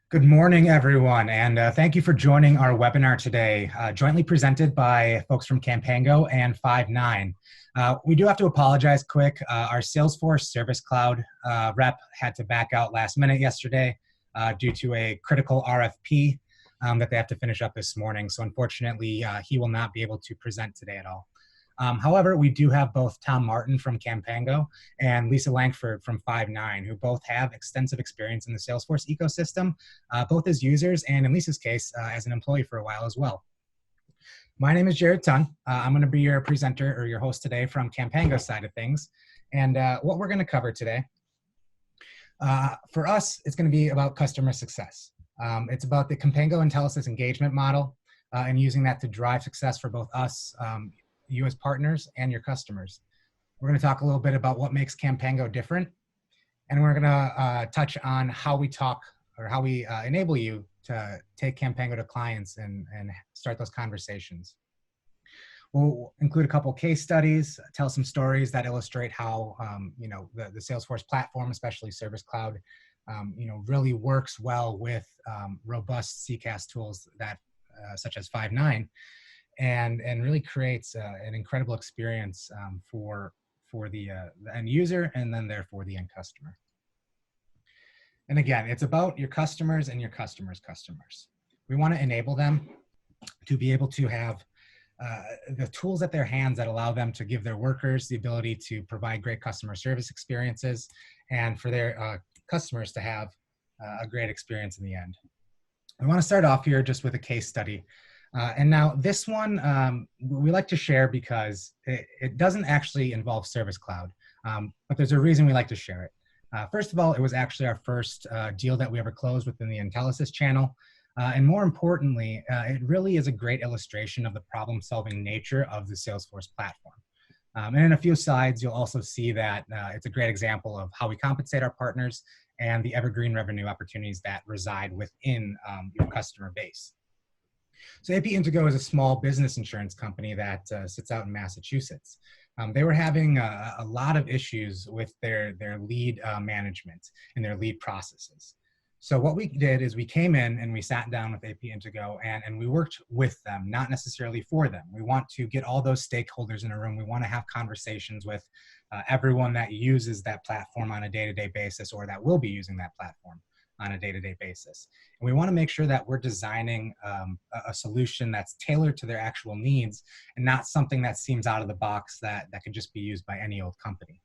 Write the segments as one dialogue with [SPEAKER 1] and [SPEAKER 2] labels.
[SPEAKER 1] Good morning, everyone, and thank you for joining our webinar today, jointly presented by folks from Canpango and Five9. We do have to apologize quick. Our Salesforce Service Cloud rep had to back out last minute yesterday due to a critical RFP that they have to finish up this morning. So unfortunately, he will not be able to present today at all. However, we do have both Tom Martin from Canpango and Lisa Langford from Five9, who both have extensive experience in the Salesforce ecosystem, both as users and, in Lisa's case, as an employee for a while as well. My name is Jared Tun. I'm going to be your presenter or your host today from Canpango's side of things. And what we're going to cover today, for us, it's going to be about customer success. It's about the Canpango-Intelisys engagement model and using that to drive success for both us, you as partners, and your customers. We're going to talk a little bit about what makes Canpango different, and we're going to touch on how we talk or how we enable you to take Canpango to clients and start those conversations. We'll include a couple case studies, tell some stories that illustrate how the Salesforce platform, especially Service Cloud, really works well with robust CCaaS tools that such as Five9. And really creates an incredible experience for the end user and then therefore the end customer. And again, it's about your customers and your customers' customers. We want to enable them to be able to have the tools at their hands that allow them to give their workers the ability to provide great customer service experiences and for their customers to have a great experience in the end. I want to start off here just with a case study. And now this one we like to share because it doesn't actually involve Service Cloud, but there's a reason we like to share it. First of all, it was actually our first deal that we ever closed within the Intelisys channel. And more importantly, it really is a great illustration of the problem-solving nature of the Salesforce platform. And in a few slides, you'll also see that it's a great example of how we compensate our partners and the evergreen revenue opportunities that reside within your customer base. So AP Indigo is a small business insurance company that sits out in Massachusetts. They were having a lot of issues with their lead management and their lead processes. So what we did is we came in and we sat down with AP Indigo and we worked with them, not necessarily for them. We want to get all those stakeholders in a room. We want to have conversations with everyone that uses that platform on a day-to-day basis or that will be using that platform on a day-to-day basis. And we want to make sure that we're designing a solution that's tailored to their actual needs and not something that seems out of the box that could just be used by any old company.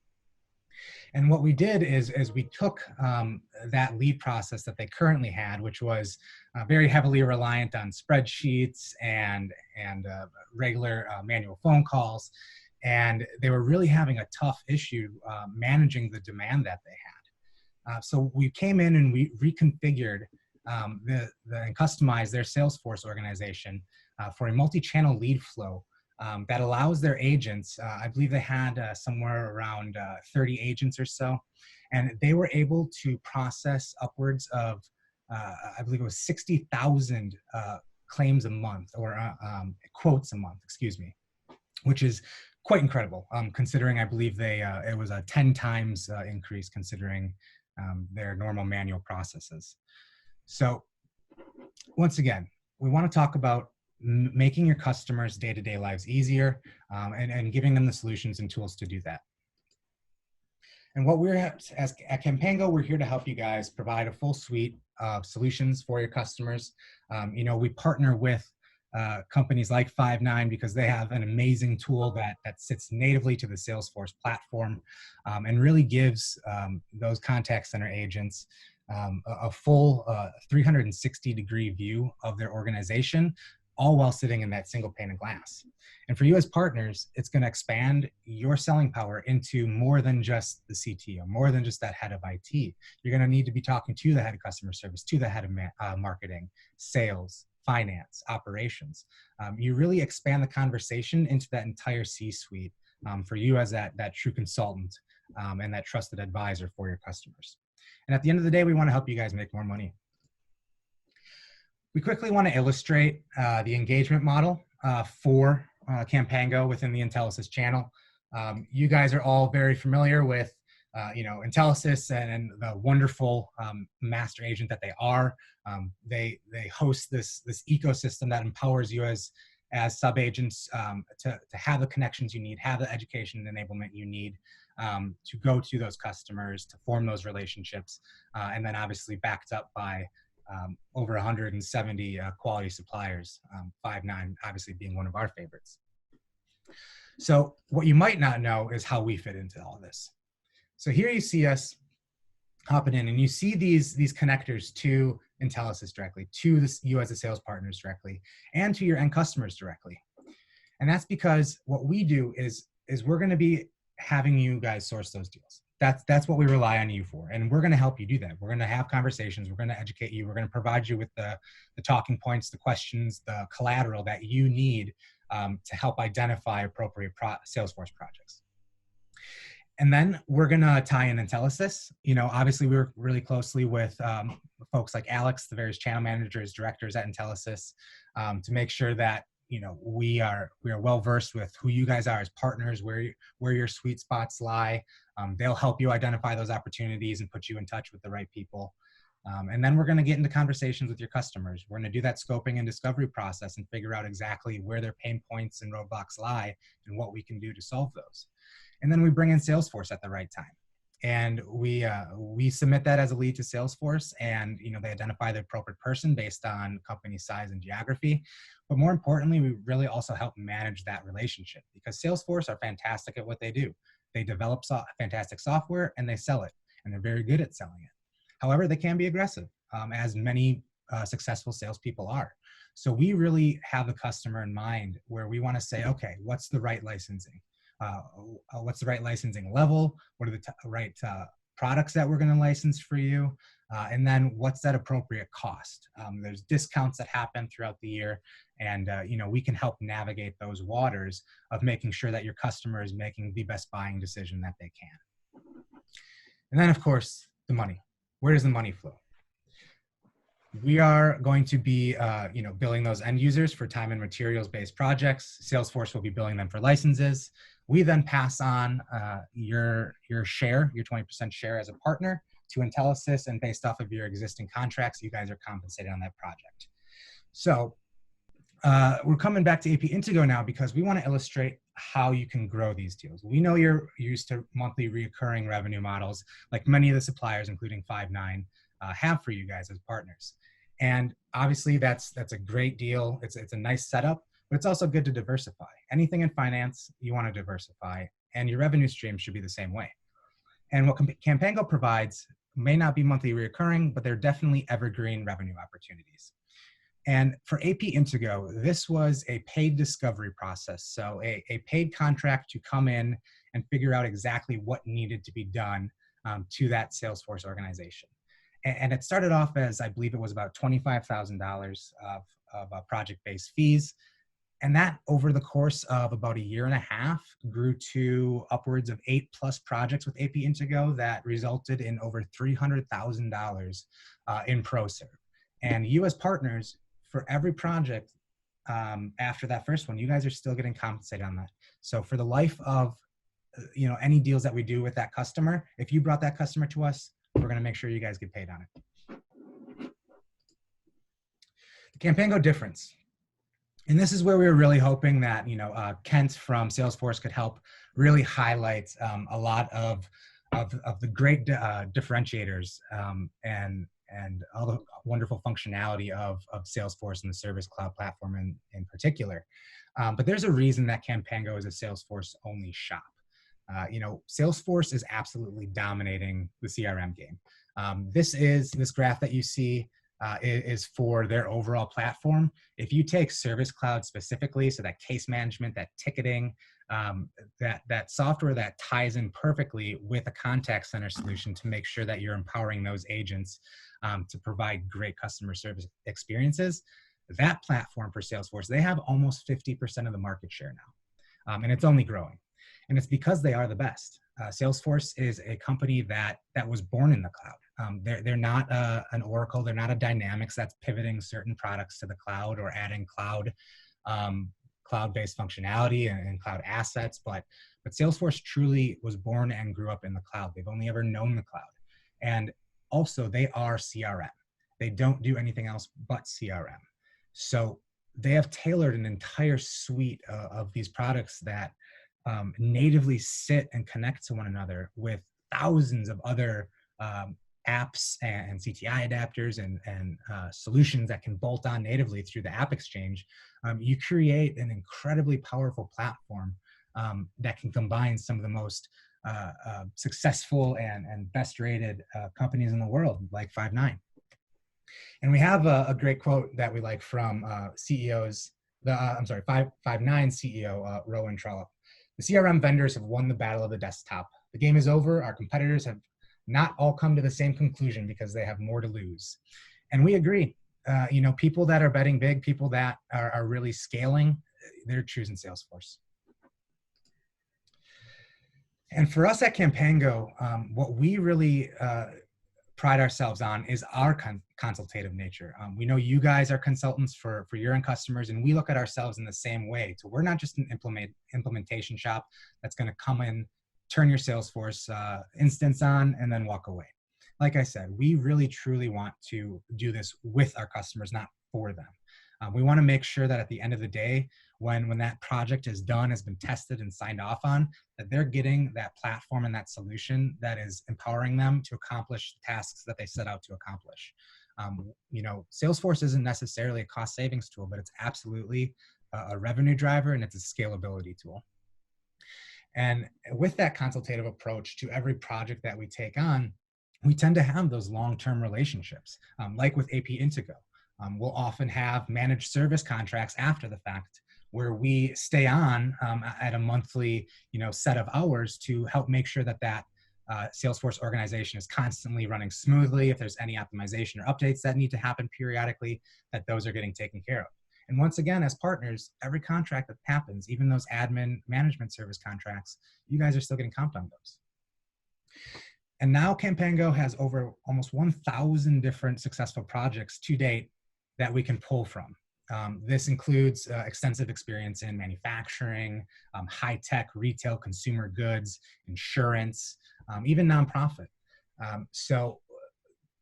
[SPEAKER 1] And what we did is we took that lead process that they currently had, which was very heavily reliant on spreadsheets and regular manual phone calls, and they were really having a tough issue managing the demand that they had. So we came in and we reconfigured and customized their Salesforce organization for a multi-channel lead flow that allows their agents, I believe they had somewhere around 30 agents or so, and they were able to process upwards of, I believe it was 60,000 claims a month, or quotes a month, excuse me, which is quite incredible, considering I believe it was a 10 times increase considering their normal manual processes. So once again, we want to talk about making your customers' day-to-day lives easier and giving them the solutions and tools to do that. And what at Canpango, we're here to help you guys provide a full suite of solutions for your customers. We partner with companies like Five9 because they have an amazing tool that sits natively to the Salesforce platform and really gives those contact center agents a full 360-degree view of their organization, all while sitting in that single pane of glass. And for you as partners, it's going to expand your selling power into more than just the CTO, more than just that head of IT. You're going to need to be talking to the head of customer service, to the head of marketing, sales, finance, operations. You really expand the conversation into that entire C-suite for you as that true consultant and that trusted advisor for your customers. And at the end of the day, we want to help you guys make more money. We quickly want to illustrate the engagement model for Canpango within the Intelisys channel. You guys are all very familiar with Intelisys and the wonderful master agent that they are, they host this ecosystem that empowers you as sub-agents to have the connections you need, have the education and enablement you need to go to those customers, to form those relationships, and then obviously backed up by over 170 quality suppliers, Five9 obviously being one of our favorites. So what you might not know is how we fit into all this. So here you see us hopping in, and you see these connectors to Intelisys directly, to you as a sales partners directly, and to your end customers directly. And that's because what we do is we're going to be having you guys source those deals. That's what we rely on you for, and we're going to help you do that. We're going to have conversations. We're going to educate you. We're going to provide you with the talking points, the questions, the collateral that you need to help identify appropriate Salesforce projects. And then we're going to tie in Intelisys. Obviously we work really closely with folks like Alex, the various channel managers, directors at Intelisys, to make sure that we are well versed with who you guys are as partners, where your sweet spots lie. They'll help you identify those opportunities and put you in touch with the right people. And then we're going to get into conversations with your customers. We're going to do that scoping and discovery process and figure out exactly where their pain points and roadblocks lie and what we can do to solve those. And then we bring in Salesforce at the right time. And we submit that as a lead to Salesforce, and they identify the appropriate person based on company size and geography. But more importantly, we really also help manage that relationship, because Salesforce are fantastic at what they do. They develop fantastic software and they sell it, and they're very good at selling it. However, they can be aggressive, as many successful salespeople are. So we really have the customer in mind, where we want to say, okay, what's the right licensing? What's the right licensing level? What are the right products that we're going to license for you? And then what's that appropriate cost? There's discounts that happen throughout the year, and we can help navigate those waters of making sure that your customer is making the best buying decision that they can. And then, of course, the money. Where does the money flow? We are going to be, billing those end users for time and materials-based projects. Salesforce will be billing them for licenses. We then pass on your share, your 20% share as a partner to Intelisys, and based off of your existing contracts, you guys are compensated on that project. So we're coming back to AP Indigo now because we want to illustrate how you can grow these deals. We know you're used to monthly recurring revenue models, like many of the suppliers, including Five9, have for you guys as partners. And obviously that's a great deal. It's a nice setup, but it's also good to diversify. Anything in finance, you want to diversify, and your revenue stream should be the same way. And what Canpango provides may not be monthly recurring, but they're definitely evergreen revenue opportunities. And for AP Indigo, this was a paid discovery process. So a paid contract to come in and figure out exactly what needed to be done to that Salesforce organization. And it started off as, I believe it was about $25,000 of project-based fees. And that over the course of about a year and a half grew to upwards of 8+ projects with AP Indigo that resulted in over $300,000 in ProServe. And you as partners, for every project after that first one, you guys are still getting compensated on that. So for the life of any deals that we do with that customer, if you brought that customer to us, we're going to make sure you guys get paid on it. The Canpango difference. And this is where we were really hoping that Kent from Salesforce could help really highlight a lot of the great differentiators and all the wonderful functionality of Salesforce and the Service Cloud platform in particular. But there's a reason that Canpango is a Salesforce-only shop. Salesforce is absolutely dominating the CRM game. This graph that you see is for their overall platform. If you take Service Cloud specifically, so that case management, that ticketing, that software that ties in perfectly with a contact center solution to make sure that you're empowering those agents to provide great customer service experiences, that platform for Salesforce, they have almost 50% of the market share now, and it's only growing. And it's because they are the best. Salesforce is a company that was born in the cloud. They're not an Oracle, they're not a Dynamics that's pivoting certain products to the cloud or adding cloud cloud-based functionality and cloud assets, but Salesforce truly was born and grew up in the cloud. They've only ever known the cloud. And also they are CRM. They don't do anything else but CRM. So they have tailored an entire suite of these products that natively sit and connect to one another with thousands of other apps and CTI adapters and solutions that can bolt on natively through the App Exchange. You create an incredibly powerful platform that can combine some of the most successful and best rated companies in the world, like Five9. And we have a great quote that we like from Five9 CEO, Rowan Trollope. The CRM vendors have won the battle of the desktop. The game is over. Our competitors have not all come to the same conclusion because they have more to lose. And we agree. People that are betting big, people that are really scaling, they're choosing Salesforce. And for us at Canpango, what we really pride ourselves on is our consultative nature. We know you guys are consultants for your end customers, and we look at ourselves in the same way. So we're not just an implementation shop that's going to come in, turn your Salesforce instance on, and then walk away. Like I said, we really truly want to do this with our customers, not for them. We want to make sure that at the end of the day, when that project is done, has been tested and signed off on, that they're getting that platform and that solution that is empowering them to accomplish the tasks that they set out to accomplish. Salesforce isn't necessarily a cost savings tool, but it's absolutely a revenue driver, and it's a scalability tool. And with that consultative approach to every project that we take on, we tend to have those long-term relationships, like with AP Indigo. We'll often have managed service contracts after the fact, where we stay on at a monthly, set of hours to help make sure that Salesforce organization is constantly running smoothly. If there's any optimization or updates that need to happen periodically, that those are getting taken care of. And once again, as partners, every contract that happens, even those admin management service contracts, you guys are still getting comped on those. And now Canpango has over almost 1,000 different successful projects to date that we can pull from. This includes extensive experience in manufacturing, high-tech retail consumer goods, insurance, even nonprofit. So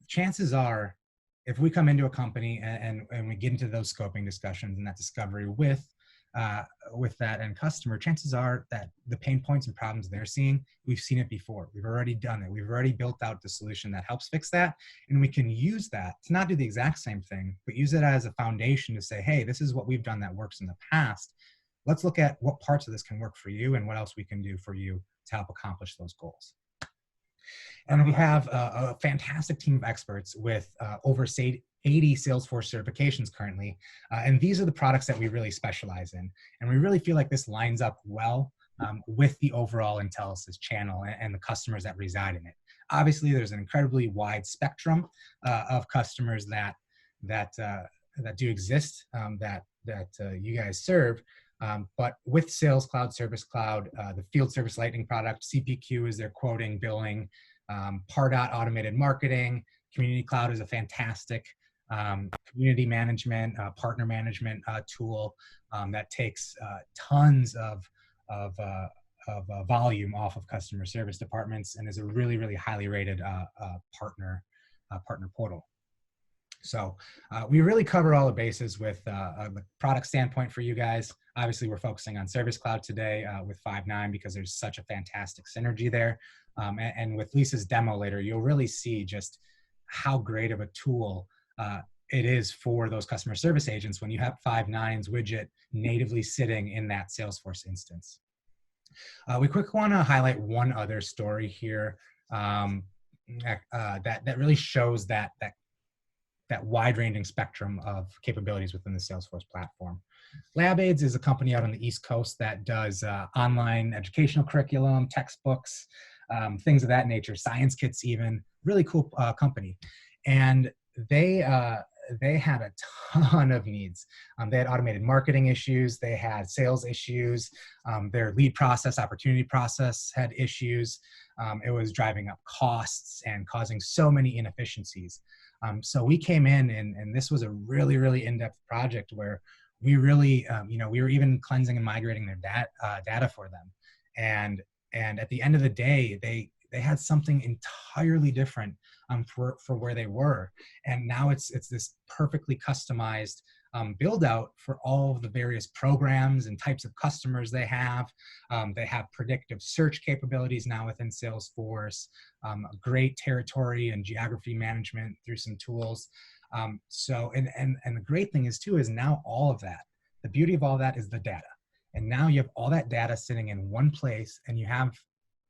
[SPEAKER 1] chances are, if we come into a company and we get into those scoping discussions and that discovery with that end customer, chances are that the pain points and problems they're seeing, we've seen it before. We've already done it. We've already built out the solution that helps fix that. And we can use that to not do the exact same thing, but use it as a foundation to say, hey, this is what we've done that works in the past. Let's look at what parts of this can work for you and what else we can do for you to help accomplish those goals. And we have a fantastic team of experts with over 80 Salesforce certifications currently. And these are the products that we really specialize in. And we really feel like this lines up well with the overall Intelisys channel and the customers that reside in it. Obviously, there's an incredibly wide spectrum of customers that do exist that you guys serve. But with Sales Cloud, Service Cloud, the Field Service Lightning product, CPQ is their quoting, billing, Pardot automated marketing, Community Cloud is a fantastic community management, partner management tool that takes tons of volume off of customer service departments and is a really, really highly rated partner portal. So we really cover all the bases with a product standpoint for you guys. Obviously, we're focusing on Service Cloud today with Five9 because there's such a fantastic synergy there. And with Lisa's demo later, you'll really see just how great of a tool it is for those customer service agents when you have Five9's widget natively sitting in that Salesforce instance. We quickly want to highlight one other story here that really shows that wide-ranging spectrum of capabilities within the Salesforce platform. LabAids is a company out on the East Coast that does online educational curriculum, textbooks, things of that nature, science kits even, really cool company. And they had a ton of needs. They had automated marketing issues, they had sales issues, their lead process, opportunity process had issues. It was driving up costs and causing so many inefficiencies. So we came in and this was a really, really in-depth project where we really, we were even cleansing and migrating their data for them. And at the end of the day, they had something entirely different for where they were. And now it's this perfectly customized build out for all of the various programs and types of customers they have. They have predictive search capabilities now within Salesforce, great territory and geography management through some tools. And the great thing is now all of that, the beauty of all that is the data. And now you have all that data sitting in one place, and you have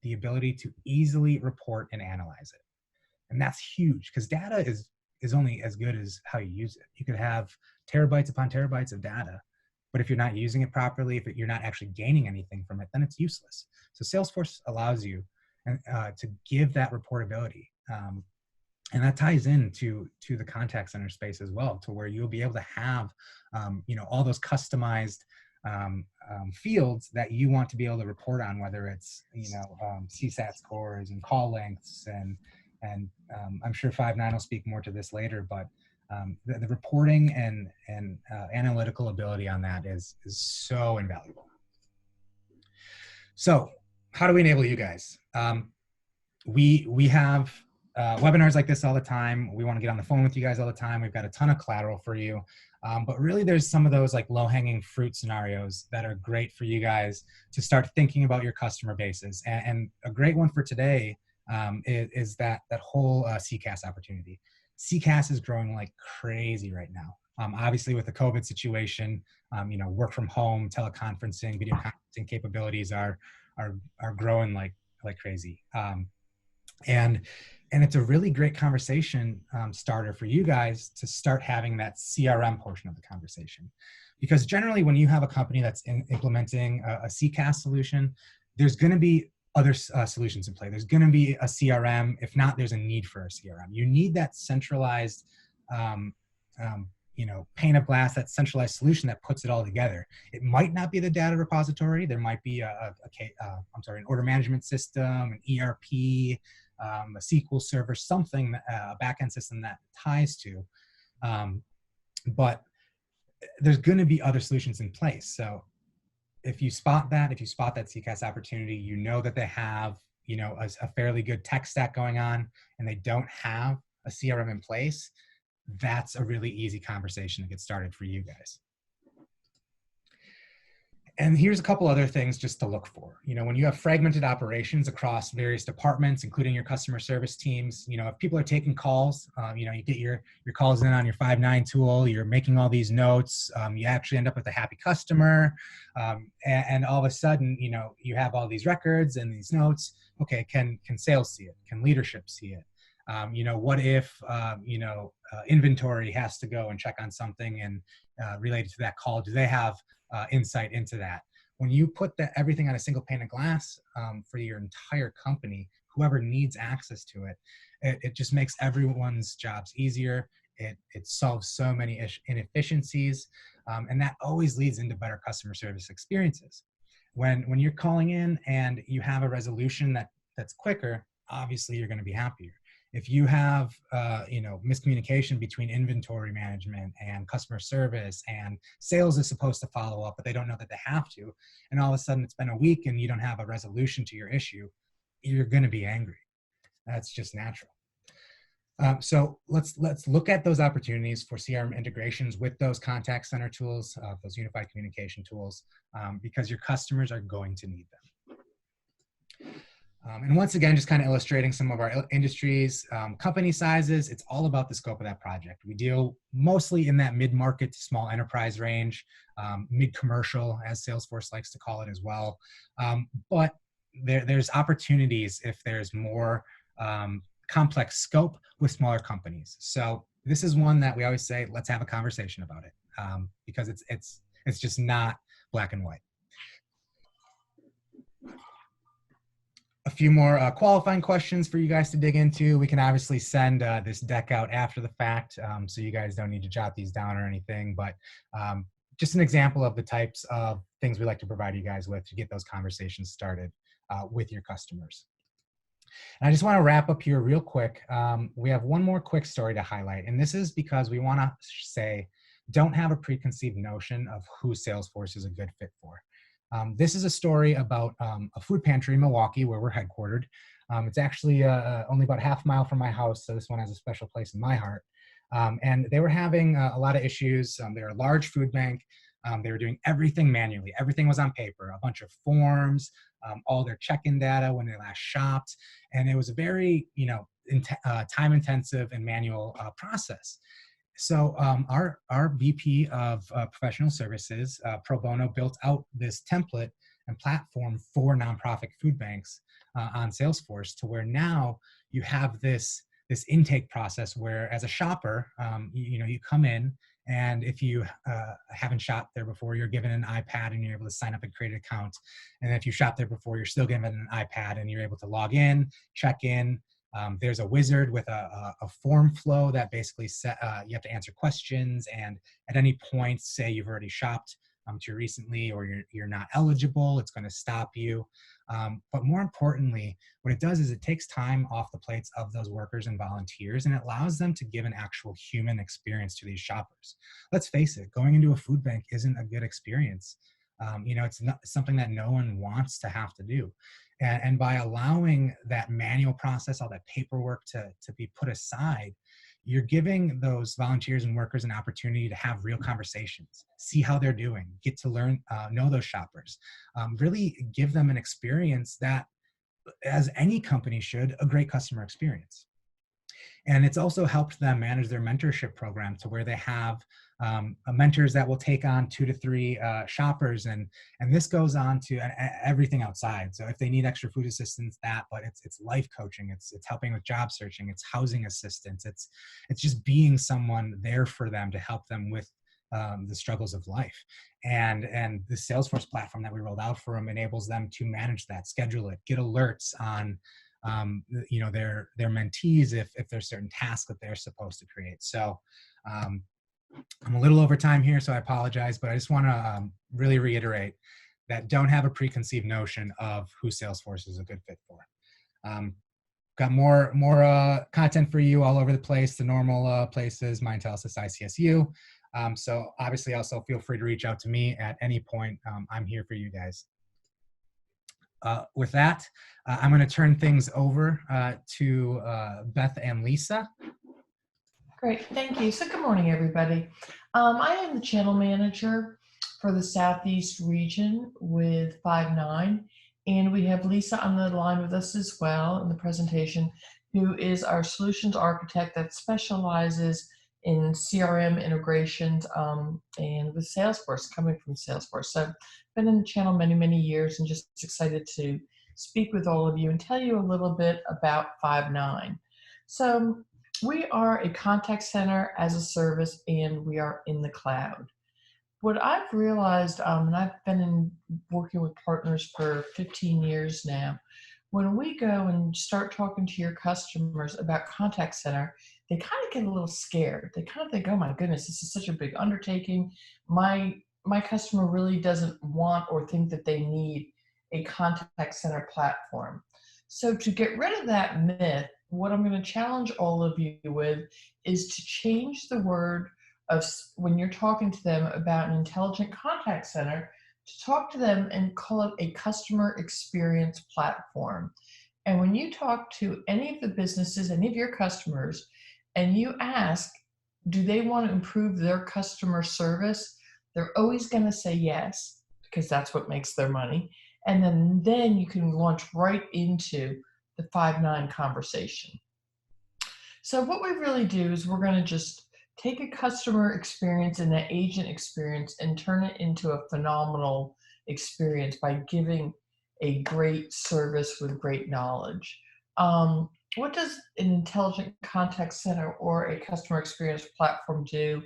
[SPEAKER 1] the ability to easily report and analyze it. And that's huge, because data is only as good as how you use it. You could have terabytes upon terabytes of data, but if you're not using it properly, if you're not actually gaining anything from it, then it's useless. So Salesforce allows you to give that reportability. And that ties into the contact center space as well, to where you'll be able to have all those customized fields that you want to be able to report on, whether it's CSAT scores and call lengths, and I'm sure Five9 will speak more to this later, but the reporting and analytical ability on that is so invaluable. So how do we enable you guys? We have webinars like this all the time. We want to get on the phone with you guys all the time. We've got a ton of collateral for you. But really there's some of those like low-hanging fruit scenarios that are great for you guys to start thinking about your customer bases. And a great one for today is that whole CCaaS opportunity. CCaaS is growing like crazy right now. Obviously with the COVID situation, work from home, teleconferencing, video conferencing capabilities are growing like crazy. And it's a really great conversation starter for you guys to start having that CRM portion of the conversation. Because generally when you have a company that's implementing a CCaaS solution, there's going to be other solutions in play. There's going to be a CRM. If not, there's a need for a CRM. You need that centralized, pane of glass, that centralized solution that puts it all together. It might not be the data repository. There might be an order management system, an ERP, a SQL server, something, a backend system that ties to. But there's going to be other solutions in place. So if you spot that CCaaS opportunity, you know that they have, a fairly good tech stack going on, and they don't have a CRM in place, that's a really easy conversation to get started for you guys. And here's a couple other things just to look for. When you have fragmented operations across various departments, including your customer service teams, if people are taking calls, you get your calls in on your Five9 tool, you're making all these notes, you actually end up with a happy customer, and all of a sudden, you have all these records and these notes. Okay, can sales see it? Can leadership see it? What if, inventory has to go and check on something and related to that call? Do they have insight into that? When you put everything on a single pane of glass for your entire company, whoever needs access to it, it just makes everyone's jobs easier. It solves so many inefficiencies, and that always leads into better customer service experiences. When you're calling in and you have a resolution that's quicker, obviously you're going to be happier. If you have, miscommunication between inventory management and customer service, and sales is supposed to follow up, but they don't know that they have to, and all of a sudden it's been a week and you don't have a resolution to your issue, you're going to be angry. That's just natural. So let's look at those opportunities for CRM integrations with those contact center tools, those unified communication tools, because your customers are going to need them. And once again, just kind of illustrating some of our industries, company sizes, it's all about the scope of that project. We deal mostly in that mid-market to small enterprise range, mid-commercial, as Salesforce likes to call it as well. But there's opportunities if there's more complex scope with smaller companies. So this is one that we always say, let's have a conversation about it, because it's just not black and white. A few more qualifying questions for you guys to dig into. We can obviously send this deck out after the fact, so you guys don't need to jot these down or anything, but just an example of the types of things we like to provide you guys with to get those conversations started with your customers. And I just want to wrap up here real quick. We have one more quick story to highlight, and this is because we want to say don't have a preconceived notion of who Salesforce is a good fit for. This is a story about a food pantry in Milwaukee where we're headquartered. It's actually only about half a mile from my house, so this one has a special place in my heart. And they were having a lot of issues. They're a large food bank. They were doing everything manually. Everything was on paper, a bunch of forms, all their check-in data when they last shopped. And it was a very, time-intensive and manual process. So our VP of professional services, Pro Bono, built out this template and platform for nonprofit food banks on Salesforce, to where now you have this intake process where, as a shopper, you come in, and if you haven't shopped there before, you're given an iPad and you're able to sign up and create an account. And if you shopped there before, you're still given an iPad and you're able to log in, check in. There's a wizard with a form flow that basically you have to answer questions, and at any point, say you've already shopped too recently or you're not eligible, it's going to stop you. But more importantly, what it does is it takes time off the plates of those workers and volunteers, and it allows them to give an actual human experience to these shoppers. Let's face it, going into a food bank isn't a good experience. It's not something that no one wants to have to do. And by allowing that manual process, all that paperwork to be put aside, you're giving those volunteers and workers an opportunity to have real conversations, see how they're doing, get to learn, know those shoppers, really give them an experience that, as any company should, a great customer experience. And it's also helped them manage their mentorship program to where they have mentors that will take on 2 to 3 shoppers, and this goes on to everything outside. So if they need extra food assistance, but it's life coaching, it's helping with job searching, it's housing assistance, it's just being someone there for them to help them with the struggles of life. And the Salesforce platform that we rolled out for them enables them to manage that, schedule it, get alerts on their mentees if there's certain tasks that they're supposed to create. So I'm a little over time here, so I apologize, but I just want to really reiterate that don't have a preconceived notion of who Salesforce is a good fit for. Got more content for you all over the place, the normal places, Mind-Intelisys, ICSU. So obviously also feel free to reach out to me at any point. I'm here for you guys. With that, I'm going to turn things over to Beth and Lisa.
[SPEAKER 2] Great, thank you. So good morning, everybody. I am the channel manager for the Southeast region with Five9, and we have Lisa on the line with us as well in the presentation, who is our solutions architect that specializes in CRM integrations and with Salesforce, coming from Salesforce. So I've been in the channel many, many years and just excited to speak with all of you and tell you a little bit about Five9. So we are a contact center as a service, and we are in the cloud. What I've realized, and I've been working with partners for 15 years now, when we go and start talking to your customers about contact center, they kind of get a little scared. They kind of think, oh my goodness, this is such a big undertaking. My customer really doesn't want or think that they need a contact center platform. So to get rid of that myth, what I'm going to challenge all of you with is to change the word of, when you're talking to them about an intelligent contact center, to talk to them and call it a customer experience platform. And when you talk to any of the businesses, any of your customers, and you ask, do they want to improve their customer service? They're always going to say yes, because that's what makes their money. And then you can launch right into the Five9 conversation. So what we really do is we're going to just take a customer experience and that agent experience and turn it into a phenomenal experience by giving a great service with great knowledge. What does an intelligent contact center or a customer experience platform do?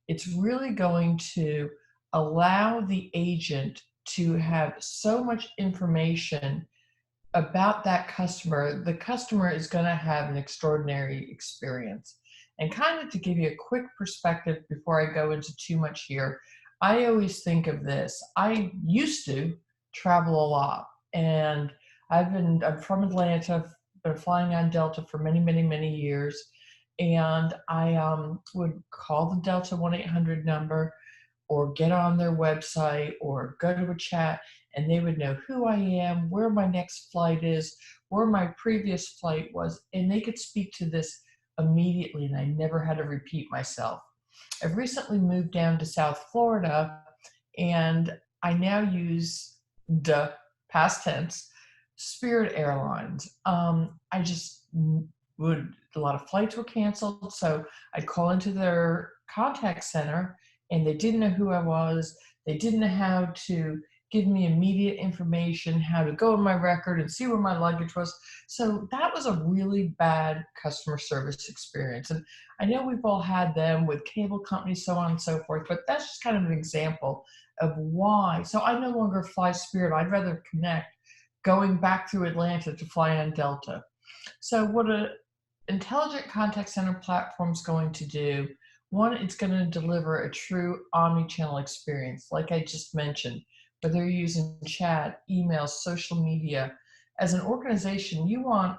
[SPEAKER 2] It's really going to allow the agent to have so much information about that customer. The customer is going to have an extraordinary experience. And kind of to give you a quick perspective before I go into too much here, I always think of this. I used to travel a lot, and I'm from Atlanta, been flying on Delta for many, many, many years. And I would call the Delta 1-800 number or get on their website or go to a chat, and they would know who I am, where my next flight is, where my previous flight was, and they could speak to this immediately, and I never had to repeat myself. I've recently moved down to South Florida, and I now use the past tense Spirit Airlines. I just would, a lot of flights were canceled, so I'd call into their contact center, and they didn't know who I was. They didn't know how to give me immediate information, how to go in my record and see where my luggage was. So that was a really bad customer service experience. And I know we've all had them with cable companies, so on and so forth, but that's just kind of an example of why. So I no longer fly Spirit. I'd rather connect going back through Atlanta to fly on Delta. So what an intelligent contact center platform is going to do, one, it's going to deliver a true omni-channel experience, like I just mentioned, whether you're using chat, email, social media. As an organization, you want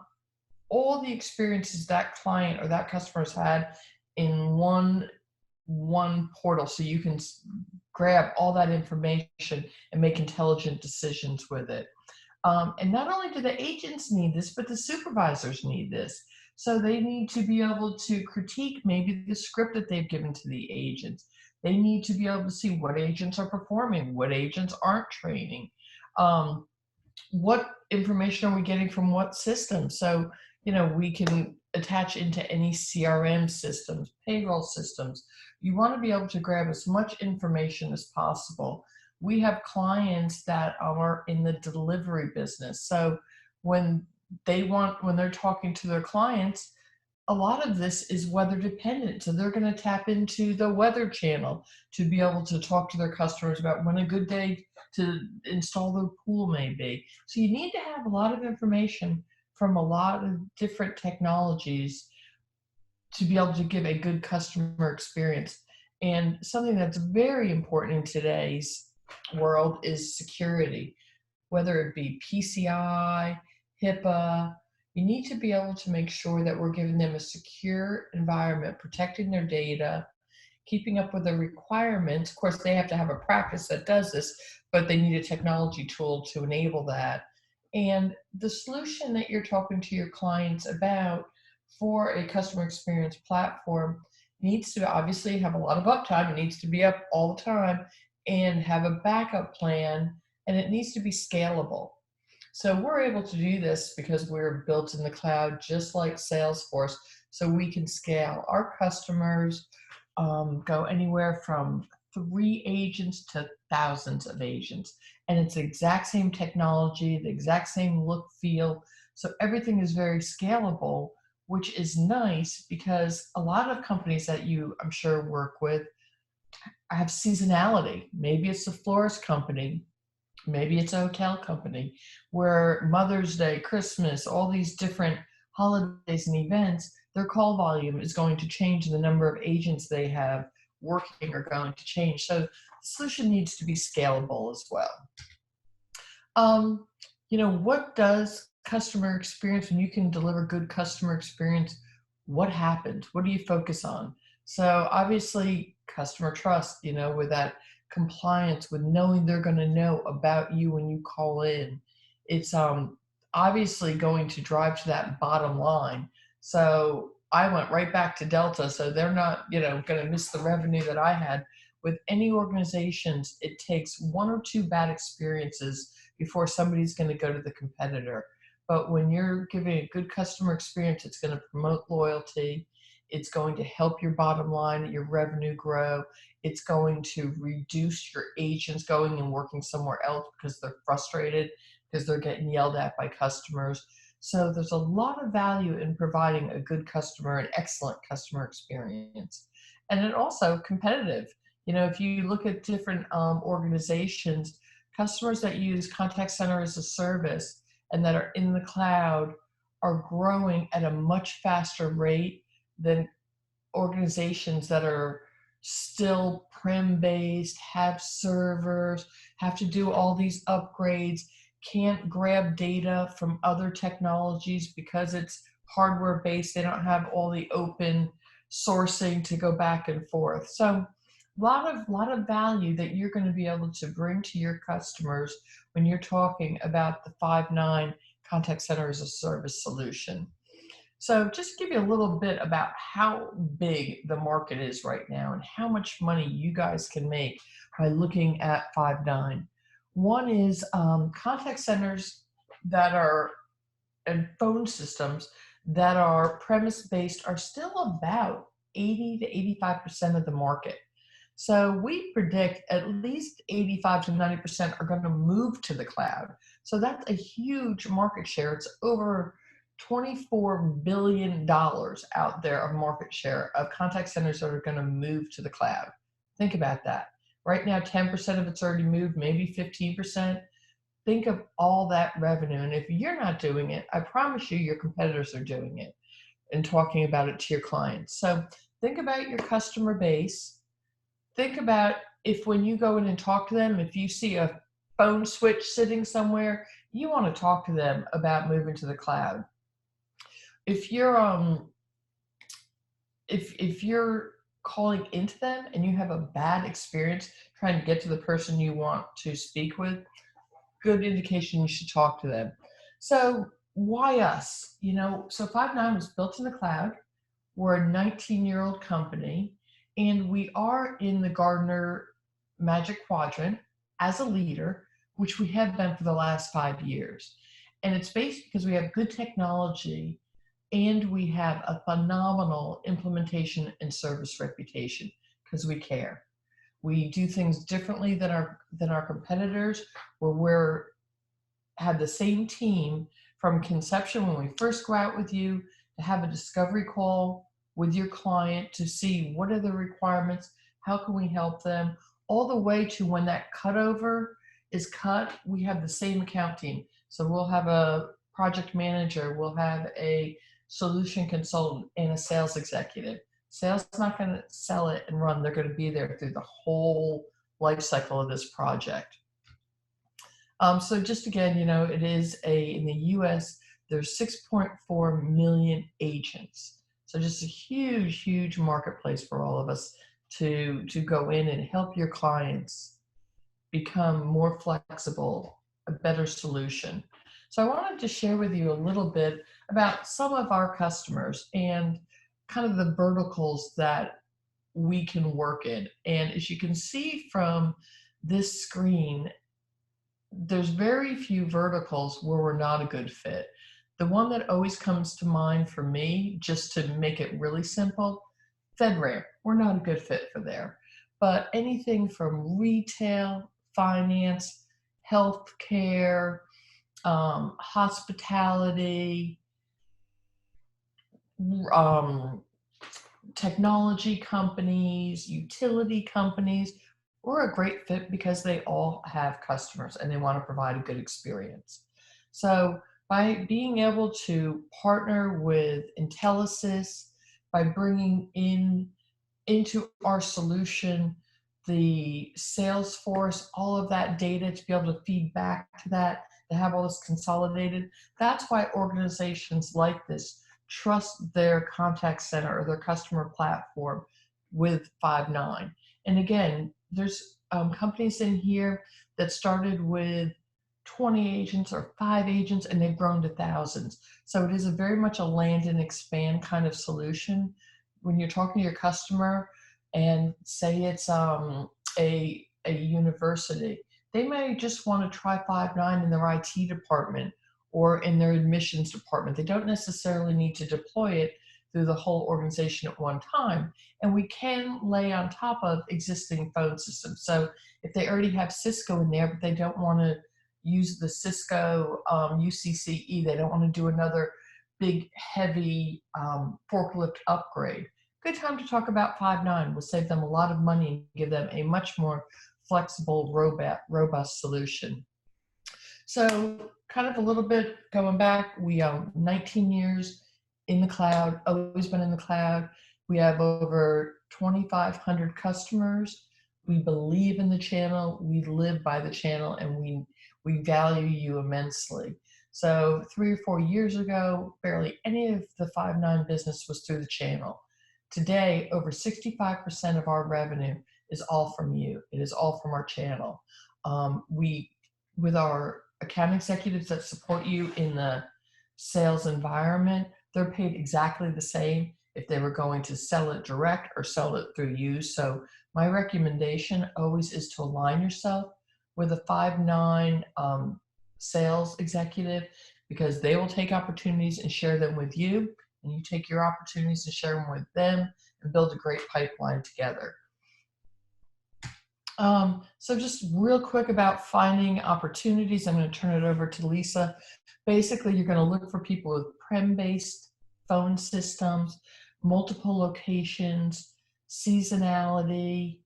[SPEAKER 2] all the experiences that client or that customer has had in one portal, so you can grab all that information and make intelligent decisions with it. And not only do the agents need this, but the supervisors need this. So they need to be able to critique maybe the script that they've given to the agents. They need to be able to see what agents are performing, what agents aren't training, what information are we getting from what system. So, we can attach into any CRM systems, payroll systems. You want to be able to grab as much information as possible. We have clients that are in the delivery business. So when they're talking to their clients, a lot of this is weather dependent. So they're going to tap into the weather channel to be able to talk to their customers about when a good day to install the pool may be. So you need to have a lot of information from a lot of different technologies to be able to give a good customer experience. And something that's very important in today's world is security, whether it be PCI, HIPAA. You need to be able to make sure that we're giving them a secure environment, protecting their data, keeping up with the requirements. Of course, they have to have a practice that does this, but they need a technology tool to enable that. And the solution that you're talking to your clients about for a customer experience platform needs to obviously have a lot of uptime. It needs to be up all the time and have a backup plan, and it needs to be scalable. So we're able to do this because we're built in the cloud, just like Salesforce, so we can scale. Our customers go anywhere from 3 agents to thousands of agents, and it's the exact same technology, the exact same look, feel. So everything is very scalable, which is nice because a lot of companies that you, I'm sure, work with have seasonality. Maybe it's a florist company, maybe it's a hotel company, where Mother's Day, Christmas, all these different holidays and events, their call volume is going to change, and the number of agents they have working are going to change. So the solution needs to be scalable as well. What does customer experience, when you can deliver good customer experience, what happens? What do you focus on? So obviously customer trust, with that compliance, with knowing they're going to know about you when you call in. It's obviously going to drive to that bottom line. So I went right back to Delta, so they're not, going to miss the revenue that I had. With any organizations, it takes 1 or 2 bad experiences before somebody's going to go to the competitor. But when you're giving a good customer experience, it's going to promote loyalty. It's going to help your bottom line, your revenue grow. It's going to reduce your agents going and working somewhere else because they're frustrated, because they're getting yelled at by customers. So there's a lot of value in providing a good customer, an excellent customer experience. And it also competitive. If you look at different organizations, customers that use contact center as a service and that are in the cloud are growing at a much faster rate than organizations that are still prem-based, have servers, have to do all these upgrades, can't grab data from other technologies because it's hardware based. They don't have all the open sourcing to go back and forth. So a lot of value that you're going to be able to bring to your customers when you're talking about the Five9 contact center as a service solution. So just to give you a little bit about how big the market is right now and how much money you guys can make by looking at Five9. One is contact centers that are, and phone systems that are premise-based are still about 80 to 85% of the market. So we predict at least 85 to 90% are going to move to the cloud. So that's a huge market share. It's over $24 billion out there of market share of contact centers that are going to move to the cloud. Think about that. Right now, 10% of it's already moved, maybe 15%. Think of all that revenue. And if you're not doing it, I promise you your competitors are doing it and talking about it to your clients. So think about your customer base. Think about if when you go in and talk to them, if you see a phone switch sitting somewhere, you want to talk to them about moving to the cloud. If you're if you're calling into them and you have a bad experience trying to get to the person you want to speak with, good indication you should talk to them. So why us? You know, so Five9 was built in the cloud. We're a 19-year-old company, and we are in the Gartner Magic Quadrant as a leader, which we have been for the last 5 years. And it's based because we have good technology and we have a phenomenal implementation and service reputation because we care. We do things differently than our competitors, where we're have the same team from conception when we first go out with you to have a discovery call with your client to see what are the requirements, how can we help them, all the way to when that cutover is cut, we have the same account team. So we'll have a project manager, we'll have a solution consultant, and a sales executive. Sales is not going to sell it and run. They're going to be there through the whole life cycle of this project. So just again, you know, it is in the US, there's 6.4 million agents. So just a huge, huge marketplace for all of us to go in and help your clients become more flexible, a better solution. So I wanted to share with you a little bit about some of our customers and kind of the verticals that we can work in. And as you can see from this screen, there's very few verticals where we're not a good fit. The one that always comes to mind for me, just to make it really simple, FedRAMP, we're not a good fit for there. But anything from retail, finance, healthcare, hospitality, technology companies, utility companies, we're a great fit because they all have customers and they want to provide a good experience. So by being able to partner with Intelisys, by bringing into our solution the Salesforce, all of that data to be able to feed back to that, to have all this consolidated, that's why organizations like this trust their contact center or their customer platform with Five9. And again, there's companies in here that started with 20 agents or 5 agents and they've grown to thousands. So it is very much a land and expand kind of solution. When you're talking to your customer and say it's a university, they may just want to try Five9 in their IT department or in their admissions department. They don't necessarily need to deploy it through the whole organization at one time. And we can lay on top of existing phone systems. So if they already have Cisco in there, but they don't want to use the Cisco UCCE, they don't want to do another big, heavy forklift upgrade, good time to talk about Five9. Will save them a lot of money and give them a much more flexible, robust solution. So kind of a little bit going back, we 19 years in the cloud, always been in the cloud. We have over 2,500 customers. We believe in the channel, we live by the channel, and we value you immensely. So 3 or 4 years ago, barely any of the Five9 business was through the channel. Today, over 65% of our revenue is all from you. It is all from our channel. With our account executives that support you in the sales environment, they're paid exactly the same if they were going to sell it direct or sell it through you. So my recommendation always is to align yourself with a Five9 sales executive, because they will take opportunities and share them with you, and you take your opportunities and share them with them and build a great pipeline together. So just real quick about finding opportunities, I'm going to turn it over to Lisa. Basically, you're going to look for people with prem-based phone systems, multiple locations, seasonality.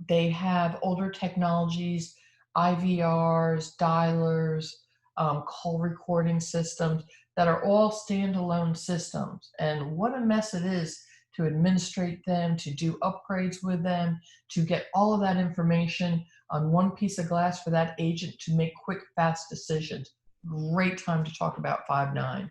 [SPEAKER 2] They have older technologies, IVRs, dialers, call recording systems that are all standalone systems. And what a mess it is to administrate them, to do upgrades with them, to get all of that information on one piece of glass for that agent to make quick, fast decisions. Great time to talk about Five9.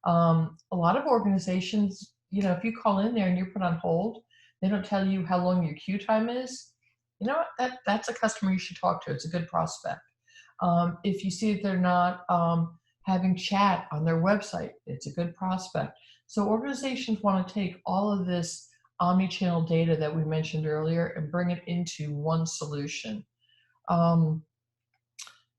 [SPEAKER 2] A lot of organizations, if you call in there and you're put on hold, they don't tell you how long your queue time is. You know what? That's a customer you should talk to. It's a good prospect. If you see that they're not having chat on their website, it's a good prospect. So organizations want to take all of this omni-channel data that we mentioned earlier and bring it into one solution.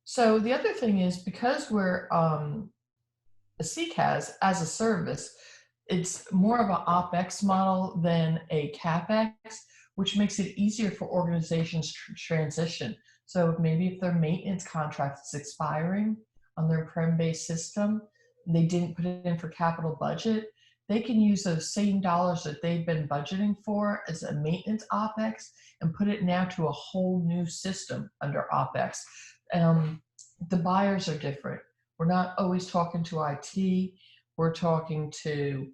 [SPEAKER 2] So the other thing is, because we're a CCaaS as a service, it's more of an OpEx model than a CapEx, which makes it easier for organizations to transition. So maybe if their maintenance contract is expiring on their prem-based system, they didn't put it in for capital budget, they can use those same dollars that they've been budgeting for as a maintenance OpEx and put it now to a whole new system under OpEx. The buyers are different. We're not always talking to IT. We're talking to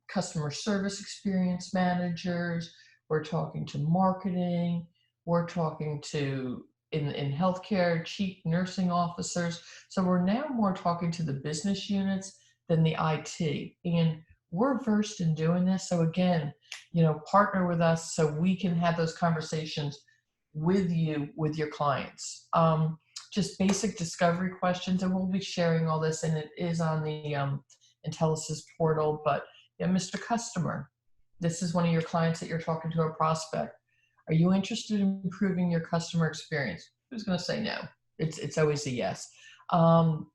[SPEAKER 2] customer service experience managers. We're talking to marketing. We're talking to, in healthcare, chief nursing officers. So we're now more talking to the business units than the IT. And we're versed in doing this. So again, partner with us so we can have those conversations with you, with your clients. Just basic discovery questions, and we'll be sharing all this, and it is on the Intelisys portal. But yeah, Mr. Customer, this is one of your clients that you're talking to, a prospect. Are you interested in improving your customer experience? Who's going to say no? It's always a yes. Do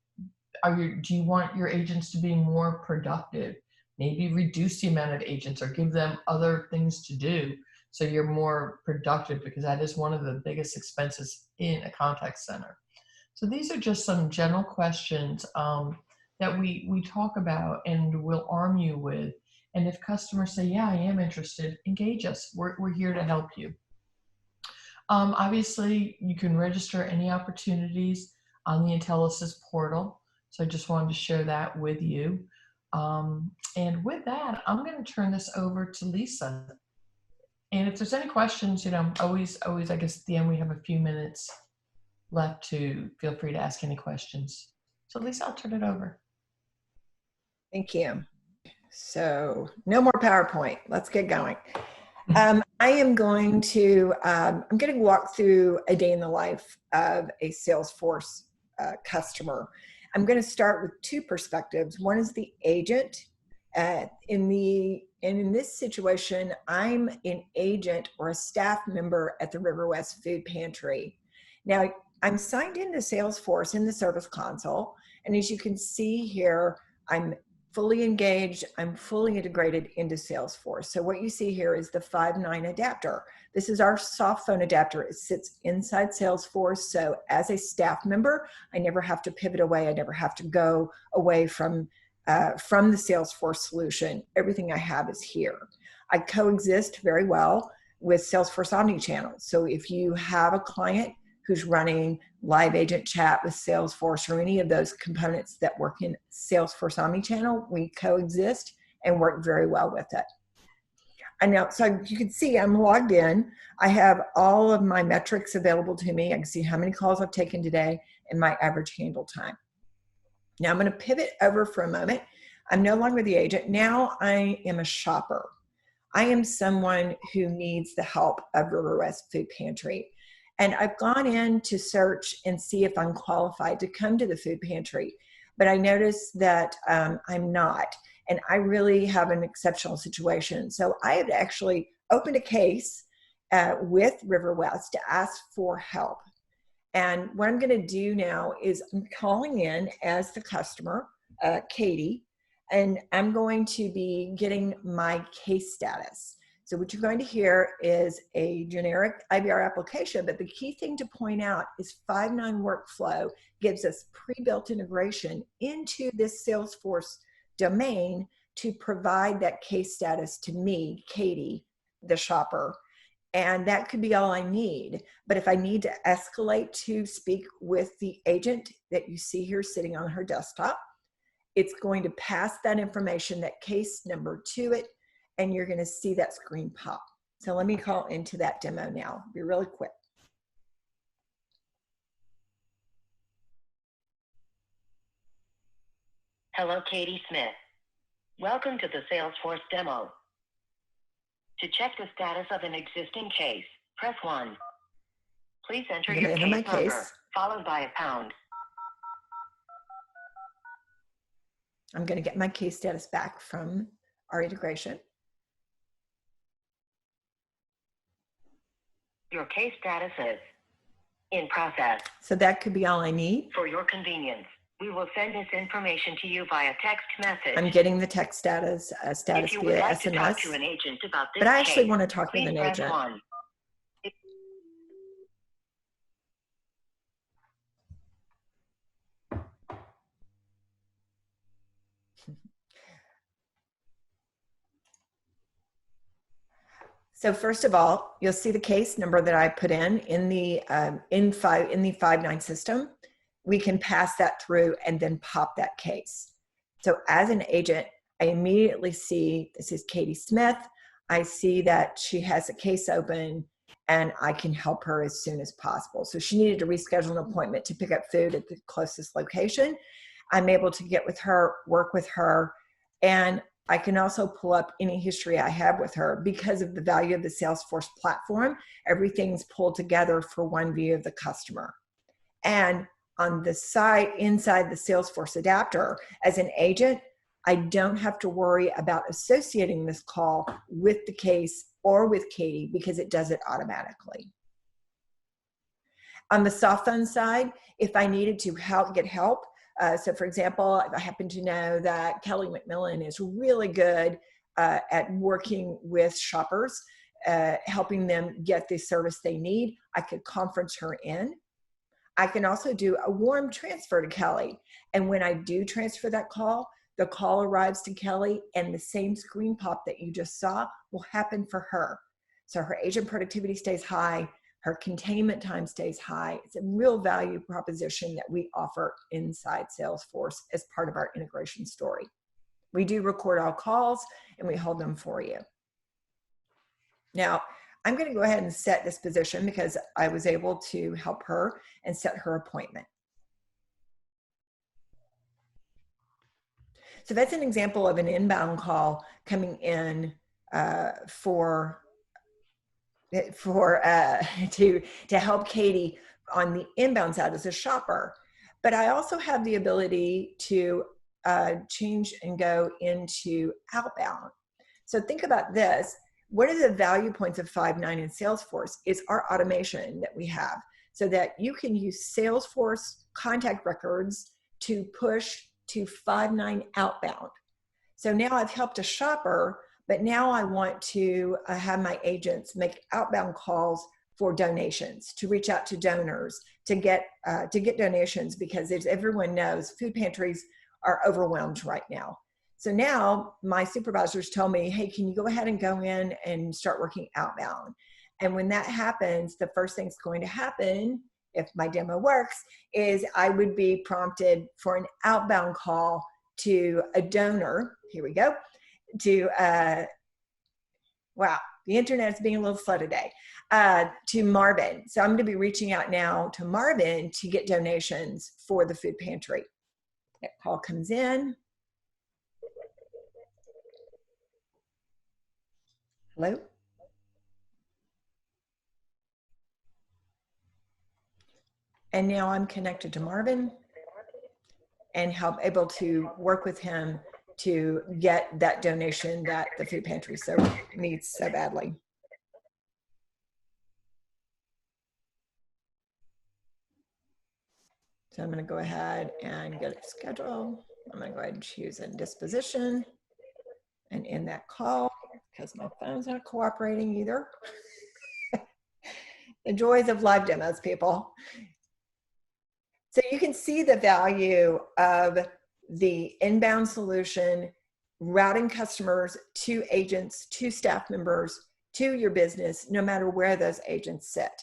[SPEAKER 2] you want your agents to be more productive? Maybe reduce the amount of agents or give them other things to do so you're more productive, because that is one of the biggest expenses in a contact center. So these are just some general questions that we talk about and we'll arm you with. And if customers say, yeah, I am interested, engage us. We're here to help you. Obviously, you can register any opportunities on the Intelisys portal. So I just wanted to share that with you. And with that, I'm going to turn this over to Lisa. And if there's any questions, always, I guess at the end we have a few minutes left to feel free to ask any questions. So Lisa, I'll turn it over.
[SPEAKER 3] Thank you. So no more PowerPoint. Let's get going. I am going to walk through a day in the life of a Salesforce customer. I'm going to start with two perspectives. One is the agent. In this situation, I'm an agent or a staff member at the River West Food Pantry. Now, I'm signed into Salesforce in the Service Console, and as you can see here, I'm fully engaged, I'm fully integrated into Salesforce. So what you see here is the Five9 adapter. This is our soft phone adapter. It sits inside Salesforce. So as a staff member, I never have to pivot away. I never have to go away from the Salesforce solution. Everything I have is here. I coexist very well with Salesforce Omnichannel. So if you have a client who's running live agent chat with Salesforce or any of those components that work in Salesforce Omnichannel, we coexist and work very well with it. And now, so you can see I'm logged in. I have all of my metrics available to me. I can see how many calls I've taken today and my average handle time. Now I'm going to pivot over for a moment. I'm no longer the agent. Now I am a shopper. I am someone who needs the help of River West Food Pantry. And I've gone in to search and see if I'm qualified to come to the food pantry. But I noticed that I'm not. And I really have an exceptional situation. So I have actually opened a case with River West to ask for help. And what I'm going to do now is I'm calling in as the customer, Katie, and I'm going to be getting my case status. So what you're going to hear is a generic IVR application, but the key thing to point out is Five9 workflow gives us pre-built integration into this Salesforce domain to provide that case status to me, Katie, the shopper. And that could be all I need. But if I need to escalate to speak with the agent that you see here sitting on her desktop, it's going to pass that information, that case number, to it, and you're going to see that screen pop. So let me call into that demo now. Be really quick.
[SPEAKER 4] Hello, Katie Smith. Welcome to the Salesforce demo. To check the status of an existing case, press 1. Please enter your case number, followed by a pound.
[SPEAKER 3] I'm going to get my case status back from our integration.
[SPEAKER 4] Your case status is in process.
[SPEAKER 3] So that could be all I need.
[SPEAKER 4] For your convenience, we will send this information to you via text message.
[SPEAKER 3] I'm getting the text status
[SPEAKER 4] if you would
[SPEAKER 3] via
[SPEAKER 4] like
[SPEAKER 3] SMS.
[SPEAKER 4] To talk to an agent about this
[SPEAKER 3] but I actually
[SPEAKER 4] case,
[SPEAKER 3] want to talk with an
[SPEAKER 4] press
[SPEAKER 3] agent.
[SPEAKER 4] 1.
[SPEAKER 3] So first of all, you'll see the case number that I put in the Five9 system. We can pass that through and then pop that case. So as an agent, I immediately see this is Katie Smith. I see that she has a case open and I can help her as soon as possible. So she needed to reschedule an appointment to pick up food at the closest location. I'm able to get with her, work with her, and I can also pull up any history I have with her because of the value of the Salesforce platform. Everything's pulled together for one view of the customer. And on the side, inside the Salesforce adapter, as an agent, I don't have to worry about associating this call with the case or with Katie because it does it automatically. On the soft phone side, if I needed to get help, so for example, if I happen to know that Kelly McMillan is really good at working with shoppers, helping them get the service they need, I could conference her in. I can also do a warm transfer to Kelly. And when I do transfer that call, the call arrives to Kelly and the same screen pop that you just saw will happen for her. So her agent productivity stays high, her containment time stays high. It's a real value proposition that we offer inside Salesforce as part of our integration story. We do record all calls and we hold them for you. Now, I'm going to go ahead and set this position because I was able to help her and set her appointment. So that's an example of an inbound call coming in to help Katie on the inbound side as a shopper. But I also have the ability to change and go into outbound. So think about this. One of the value points of Five9 and Salesforce is our automation that we have so that you can use Salesforce contact records to push to Five9 outbound. So now I've helped a shopper, but now I want to have my agents make outbound calls for donations, to reach out to donors, to get donations, because as everyone knows, food pantries are overwhelmed right now. So now my supervisors tell me, hey, can you go ahead and go in and start working outbound? And when that happens, the first thing's going to happen, if my demo works, is I would be prompted for an outbound call to a donor. Here we go. Wow, the internet's being a little slow today. To Marvin. So I'm going to be reaching out now to Marvin to get donations for the food pantry. That call comes in. Hello? And now I'm connected to Marvin and able to work with him to get that donation that the food pantry needs so badly. So I'm going to go ahead and get it scheduled. I'm going to go ahead and choose a disposition and end that call because my phone's not cooperating either. The joys of live demos, people. So you can see the value of the inbound solution, routing customers to agents, to staff members, to your business, no matter where those agents sit.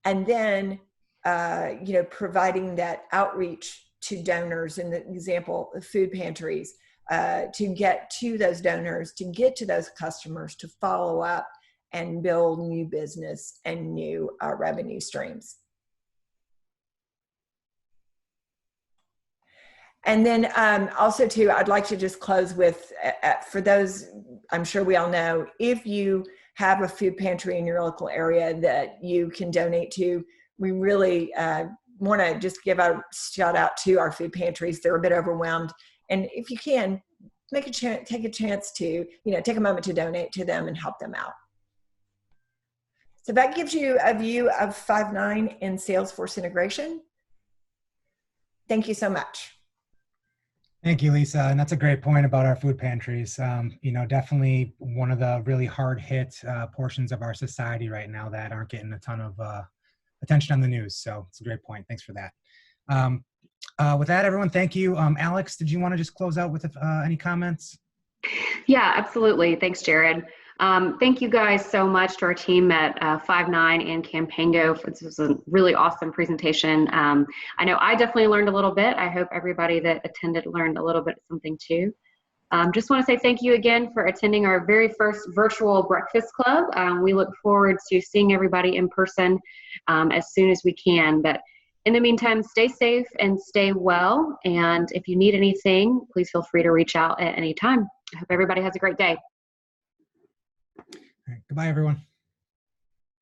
[SPEAKER 3] And then, providing that outreach to donors, in the example of food pantries, to get to those donors, to get to those customers, to follow up and build new business and new revenue streams. And then also too, I'd like to just close with, for those, I'm sure we all know, if you have a food pantry in your local area that you can donate to, we really want to just give a shout out to our food pantries. They're a bit overwhelmed. And if you can, take a chance to, take a moment to donate to them and help them out. So that gives you a view of Five9 and Salesforce integration. Thank you so much.
[SPEAKER 1] Thank you, Lisa. And that's a great point about our food pantries. Definitely one of the really hard hit portions of our society right now that aren't getting a ton of attention on the news. So it's a great point. Thanks for that. With that, everyone, thank you. Alex, did you want to just close out with any comments?
[SPEAKER 5] Yeah, absolutely. Thanks, Jared. Thank you guys so much to our team at Five9 and Canpango. This was a really awesome presentation. I know I definitely learned a little bit. I hope everybody that attended learned a little bit something too. Just want to say thank you again for attending our very first virtual breakfast club. We look forward to seeing everybody in person as soon as we can. But in the meantime, stay safe and stay well. And if you need anything, please feel free to reach out at any time. I hope everybody has a great day.
[SPEAKER 1] All right, goodbye, everyone.